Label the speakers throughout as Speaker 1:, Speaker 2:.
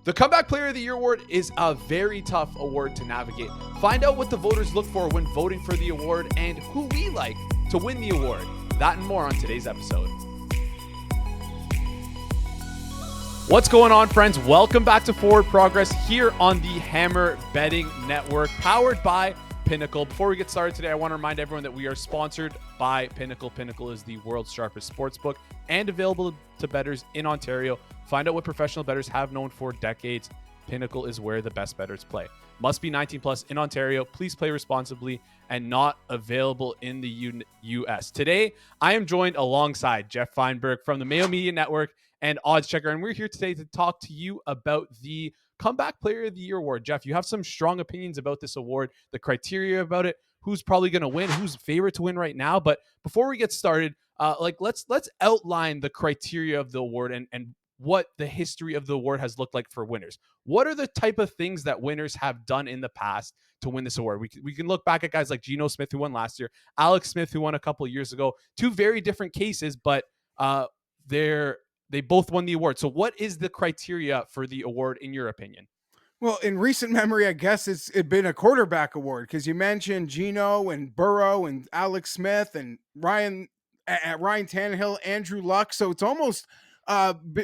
Speaker 1: The Comeback Player of the Year award is a very tough award to navigate. Find out what the voters look for when voting for the award and who we like to win the award. That and more on today's episode. What's going on, friends? Welcome back to Forward Progress here on the Hammer Betting Network, powered by Pinnacle. Before we get started today, I want to remind everyone that we are sponsored by Pinnacle. Pinnacle is the world's sharpest sportsbook and available to bettors in Ontario. Find out what professional bettors have known for decades. Pinnacle is where the best bettors play. Must be 19 plus in Ontario. Please play responsibly, and not available in the U.S. Today, I am joined alongside Geoff Fienberg from the Mayo Media Network and Odds Checker, and we're here today to talk to you about the Comeback Player of the Year award. Geoff, you have some strong opinions about this award, the criteria about it, who's probably going to win, who's favorite to win right now. But before we get started, let's outline the criteria of the award and what the history of the award has looked like for winners. What are the type of things that winners have done in the past to win this award? We can look back at guys like Geno Smith, who won last year, Alex Smith, who won a couple of years ago. Two very different cases, but they both won the award. So what is the criteria for the award in your opinion?
Speaker 2: Well, in recent memory, I guess it's been a quarterback award, because you mentioned Geno and Burrow and Alex Smith and Ryan Tannehill, Andrew Luck. So it's almost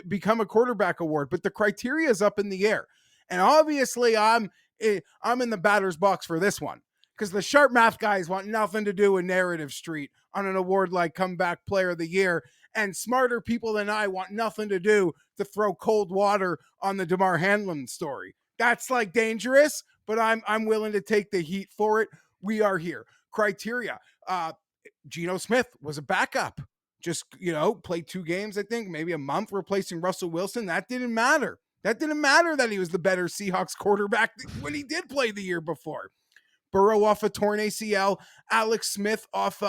Speaker 2: become a quarterback award, but the criteria is up in the air. And obviously I'm in the batter's box for this one, because the sharp math guys want nothing to do with narrative street on an award like Comeback Player of the Year. And smarter people than I want nothing to do to throw cold water on the Damar Hamlin story. That's like dangerous, but I'm willing to take the heat for it. We are here. Criteria. Geno Smith was a backup. Just, played 2 games, I think, maybe a month, replacing Russell Wilson. That didn't matter. That didn't matter that he was the better Seahawks quarterback when he did play the year before. Burrow off a torn ACL. Alex Smith off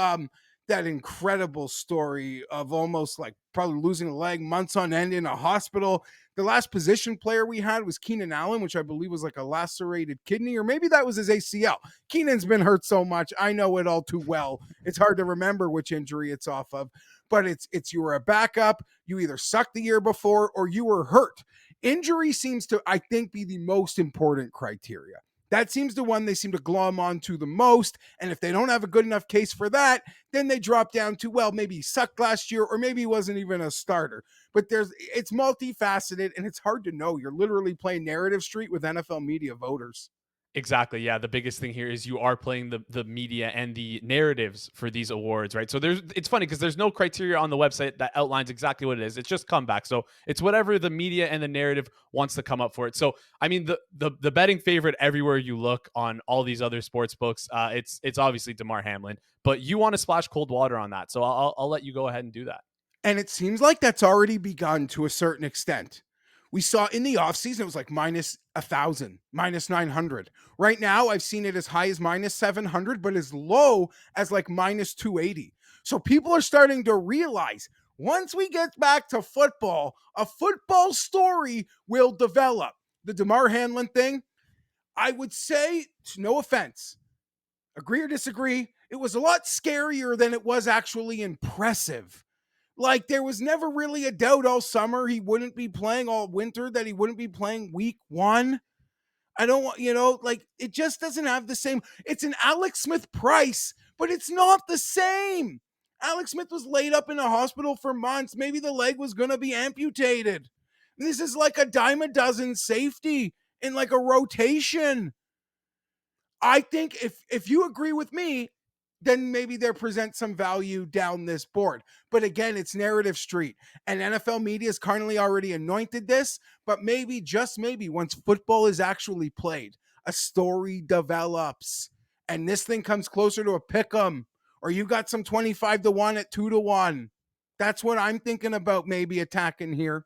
Speaker 2: that incredible story of almost like probably losing a leg months on end in a hospital. The last position player we had was Keenan Allen, which I believe was like a lacerated kidney, or maybe that was his ACL. Keenan's been hurt so much. I know it all too well. It's hard to remember which injury it's off of, but it's you were a backup. You either sucked the year before or you were hurt. Injury seems to, I think, be the most important criteria. That seems the one they seem to glom onto the most. And if they don't have a good enough case for that, then they drop down to, well, maybe he sucked last year, or maybe he wasn't even a starter. But it's multifaceted, and it's hard to know. You're literally playing narrative street with NFL media voters.
Speaker 1: Exactly. Yeah. The biggest thing here is you are playing the media and the narratives for these awards, right? So it's funny because there's no criteria on the website that outlines exactly what it is. It's just comeback. So it's whatever the media and the narrative wants to come up for it. So, I mean, the betting favorite everywhere you look on all these other sports books, it's obviously Damar Hamlin, but you want to splash cold water on that. So I'll let you go ahead and do that.
Speaker 2: And it seems like that's already begun to a certain extent. We saw in the offseason, it was like minus 1,000, minus 900. Right now, I've seen it as high as minus 700, but as low as like minus 280. So people are starting to realize once we get back to football, a football story will develop. The Damar Hamlin thing, I would say, no offense, agree or disagree, it was a lot scarier than it was actually impressive. Like, there was never really a doubt all summer he wouldn't be playing, all winter that he wouldn't be playing week 1. I don't want, it just doesn't have the same. It's an Alex Smith price, but it's not the same. Alex Smith was laid up in a hospital for months. Maybe the leg was going to be amputated. This is like a dime a dozen safety in like a rotation. I think if you agree with me, then maybe there presents some value down this board. But again, it's narrative street, and NFL media has kindly already anointed this, but maybe, just maybe, once football is actually played, a story develops, and this thing comes closer to a pick'em, or you got some 25-1 at 2-1. That's what I'm thinking about maybe attacking here.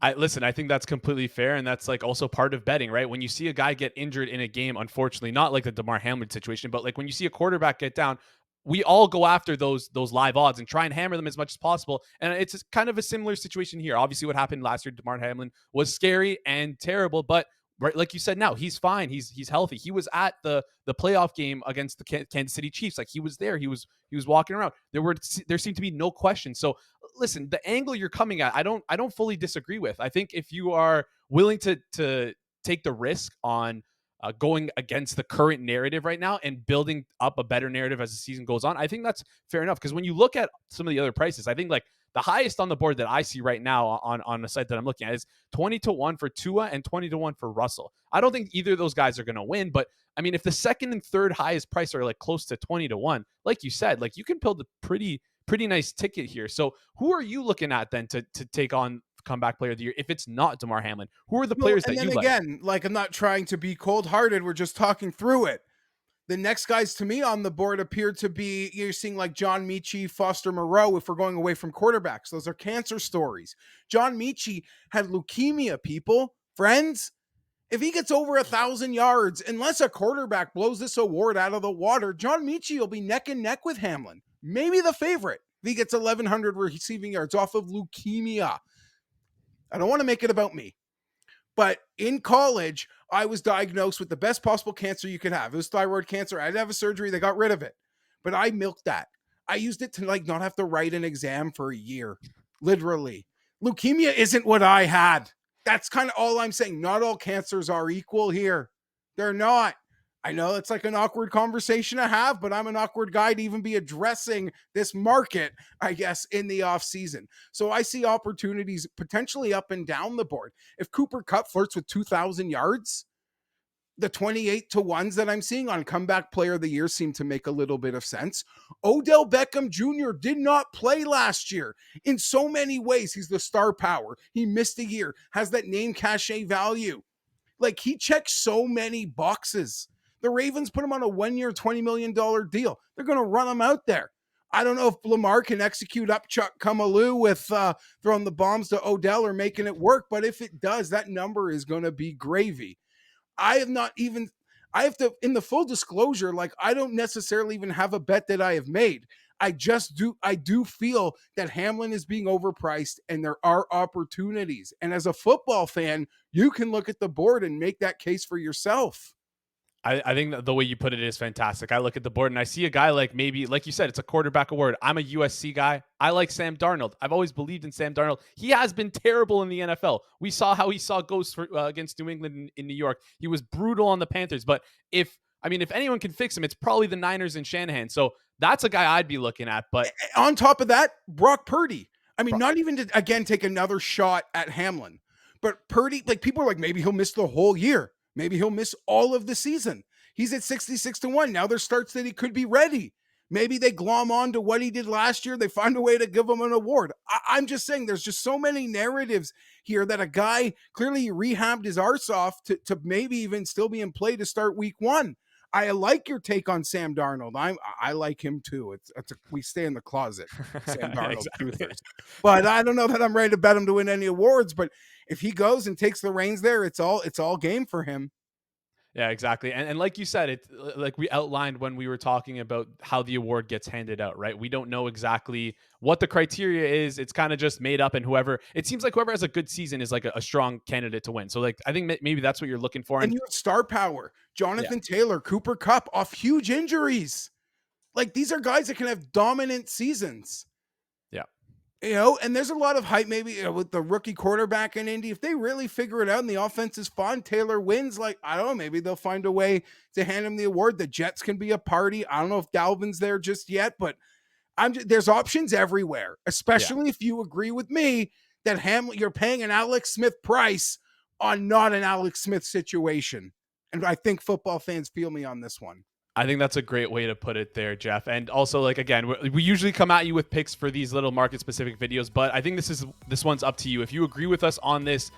Speaker 1: I think that's completely fair. And that's like also part of betting, right? When you see a guy get injured in a game, unfortunately, not like the Damar Hamlin situation, but like when you see a quarterback get down, we all go after those live odds and try and hammer them as much as possible. And it's kind of a similar situation here. Obviously what happened last year, Damar Hamlin, was scary and terrible, but right, like you said, now he's fine. He's healthy. He was at the playoff game against the Kansas City Chiefs. Like, he was there. He was walking around. There seemed to be no question. So listen, the angle you're coming at, I don't fully disagree with. I think if you are willing to take the risk on going against the current narrative right now and building up a better narrative as the season goes on, I think that's fair enough. Because when you look at some of the other prices, I think like the highest on the board that I see right now on the site that I'm looking at is 20-1 for Tua and 20-1 for Russell. I don't think either of those guys are going to win, but I mean, if the second and third highest price are like close to 20-1, like you said, like you can build a pretty nice ticket here. So who are you looking at then to take on comeback player of the year if it's not Damar Hamlin? Who are the players that you like?
Speaker 2: Again, like I'm not trying to be cold-hearted. We're just talking through it. The next guys to me on the board appear to be, you're seeing like John Mechie, Foster Moreau, if we're going away from quarterbacks. Those are cancer stories. John Mechie had leukemia, people. Friends, if he gets over 1,000 yards, unless a quarterback blows this award out of the water, John Mechie will be neck and neck with Hamlin. Maybe the favorite if he gets 1,100 receiving yards off of leukemia. I don't want to make it about me. But in college, I was diagnosed with the best possible cancer you could have. It was thyroid cancer. I had to have a surgery. They got rid of it. But I milked that. I used it to like not have to write an exam for a year. Literally. Leukemia isn't what I had. That's kind of all I'm saying. Not all cancers are equal here. They're not. I know it's like an awkward conversation to have, but I'm an awkward guy to even be addressing this market, I guess, in the off season. So I see opportunities potentially up and down the board. If Cooper Kupp flirts with 2,000 yards, the 28-1s that I'm seeing on comeback player of the year seem to make a little bit of sense. Odell Beckham Jr. did not play last year. In so many ways, he's the star power. He missed a year, has that name cachet value. Like he checks so many boxes. The Ravens put him on a 1-year, $20 million deal. They're going to run him out there. I don't know if Lamar can execute up Chuck Kumalu with throwing the bombs to Odell or making it work, but if it does, that number is going to be gravy. I have to, in the full disclosure, like I don't necessarily even have a bet that I have made. I do feel that Hamlin is being overpriced and there are opportunities. And as a football fan, you can look at the board and make that case for yourself.
Speaker 1: I think that the way you put it is fantastic. I look at the board and I see a guy like maybe, like you said, it's a quarterback award. I'm a USC guy. I like Sam Darnold. I've always believed in Sam Darnold. He has been terrible in the NFL. We saw how he saw ghosts against New England in New York. He was brutal on the Panthers. But if anyone can fix him, it's probably the Niners and Shanahan. So that's a guy I'd be looking at. But
Speaker 2: on top of that, Brock Purdy. Not even to, again, take another shot at Hamlin. But Purdy, like people are like, maybe he'll miss the whole year. Maybe he'll miss all of the season. He's at 66-1. Now there's starts that he could be ready. Maybe they glom on to what he did last year. They find a way to give him an award. I'm just saying there's just so many narratives here that a guy clearly rehabbed his arse off to maybe even still be in play to start week 1. I like your take on Sam Darnold. I like him too. We stay in the closet, Sam Darnold truthers. But I don't know that I'm ready to bet him to win any awards. But if he goes and takes the reins there, it's all game for him.
Speaker 1: Yeah, exactly. And like you said, it like we outlined when we were talking about how the award gets handed out, right? We don't know exactly what the criteria is. It's kind of just made up, and it seems like whoever has a good season is like a strong candidate to win. So like, I think maybe that's what you're looking for.
Speaker 2: And you have star power, Jonathan Taylor, Cooper Kupp off huge injuries. Like these are guys that can have dominant seasons. Yeah. And there's a lot of hype maybe with the rookie quarterback in Indy. If they really figure it out and the offense is fun, Taylor wins, like, I don't know, maybe they'll find a way to hand him the award. The Jets can be a party. I don't know if Dalvin's there just yet, but there's options everywhere, especially if you agree with me that you're paying an Alex Smith price on not an Alex Smith situation. And I think football fans feel me on this one.
Speaker 1: I think that's a great way to put it there, Geoff. And also, like, again, we usually come at you with picks for these little market-specific videos, but I think this one's up to you. If you agree with us on this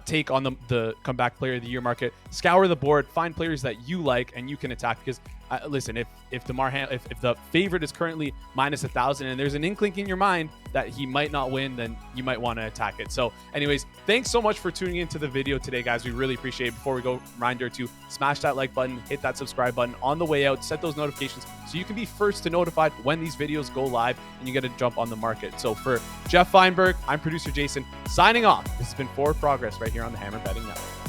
Speaker 1: take on the comeback player of the year market, scour the board, find players that you like, and you can attack. Because listen, if the favorite is currently minus 1,000, and there's an inkling in your mind that he might not win, then you might want to attack it. So, anyways, thanks so much for tuning into the video today, guys. We really appreciate it. Before we go, reminder to smash that like button, hit that subscribe button on the way out, set those notifications so you can be first to notified when these videos go live, and you get to jump on the market. So for Geoff Fienberg, I'm producer Jason, signing off. This has been Forward Progress right here on the Hammer Betting Network.